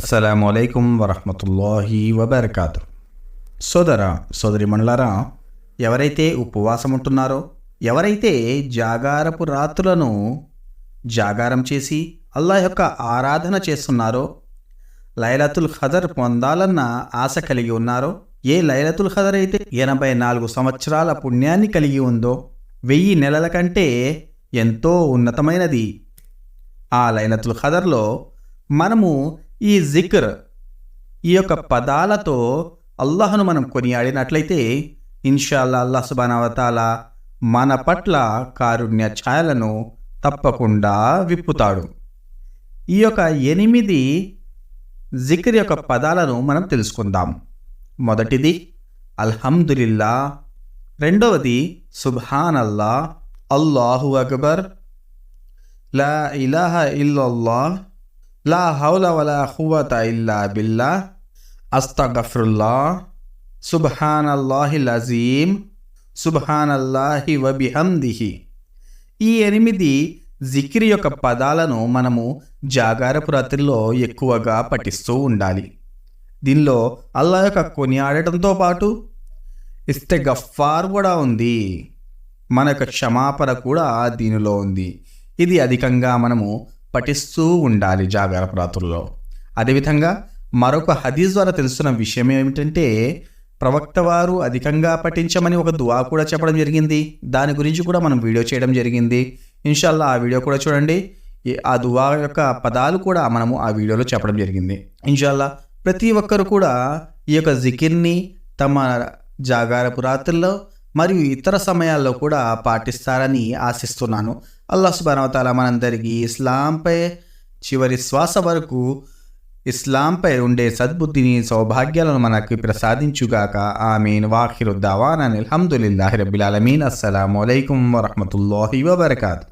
అస్సలాము అలైకుం వరహ్మతుల్లాహి వబర్కాతు. సోదరిమణులారా, ఎవరైతే ఉపవాసం ఉంటున్నారో, ఎవరైతే జాగారపు రాత్రులను జాగారం చేసి అల్లాహ్ యొక్క ఆరాధన చేస్తున్నారో, లైలతుల్ ఖదర్ పొందాలన్న ఆశ కలిగి ఉన్నారో, ఏ లైలతుల్ ఖదర్ అయితే 84 సంవత్సరాల పుణ్యాన్ని కలిగి ఉందో, 1000 నెలల కంటే ఎంతో ఉన్నతమైనది, ఆ లైలతుల్ ఖదర్లో మనము ఈ జిక్ర్, ఈ యొక్క పదాలతో అల్లాహ్ను మనం కొనియాడినట్లయితే ఇన్షాల్లా అల్లాహ్ సుబ్హానహు వ తఆలా మన పట్ల కారుణ్య ఛాయలను తప్పకుండా విప్పుతాడు. ఈ యొక్క 8 జిక్ర్ యొక్క పదాలను మనం తెలుసుకుందాం. మొదటిది అల్హమ్దులిల్లా, రెండవది సుబ్హానల్లా, అల్లాహు అక్బర్, లా ఇలాహా ఇల్లల్లాహ్, లా హౌల వలా ఖువ్వత ఇల్లా బిల్లాహ్, అస్తగఫిరుల్లాహ్, సుబ్హానల్లాహిల్ అజీమ్, సుబ్హానల్లాహి వ బిహమ్దిహి. ఈ 8 జిక్ర్ యొక్క పదాలను మనము జాగారపు రాత్రిలో ఎక్కువగా పఠిస్తూ ఉండాలి. దీనిలో అల్లాహ్ యొక్క కొనియాడటంతో పాటు ఇస్తిగ్ఫార్ కూడా ఉంది, మన యొక్క క్షమాపణ కూడా దీనిలో ఉంది. ఇది అధికంగా మనము పఠిస్తూ ఉండాలి జాగారపు రాత్రుల్లో. అదేవిధంగా మరొక హదీస్ ద్వారా తెలుస్తున్న విషయం ఏమిటంటే, ప్రవక్త వారు అధికంగా పఠించమని ఒక దువా కూడా చెప్పడం జరిగింది. దాని గురించి కూడా మనం వీడియో చేయడం జరిగింది. ఇన్షాల్లా ఆ వీడియో కూడా చూడండి. ఆ దువా యొక్క పదాలు కూడా మనము ఆ వీడియోలో చెప్పడం జరిగింది. ఇన్షాల్లా ప్రతి ఒక్కరు కూడా ఈ యొక్క జికిర్ని తమ జాగారపు రాత్రుల్లో మరియు ఇతర సమయాల్లో కూడా పాటిస్తారని ఆశిస్తున్నాను. అల్లాహ్ సుబ్హానహు వ తఆలా మనందరికీ ఇస్లాంపై చివరి శ్వాస వరకు ఇస్లాంపై ఉండే సద్బుద్ధిని, సౌభాగ్యాలను మనకు ప్రసాదించుగాక. ఆమీన్. వాఖిరు దావానా అల్హమ్దులిల్లాహి రబ్బిల్ ఆలమీన్. అస్సలాము అలైకుం వరహ్మతుల్లాహి వబర్కాతు.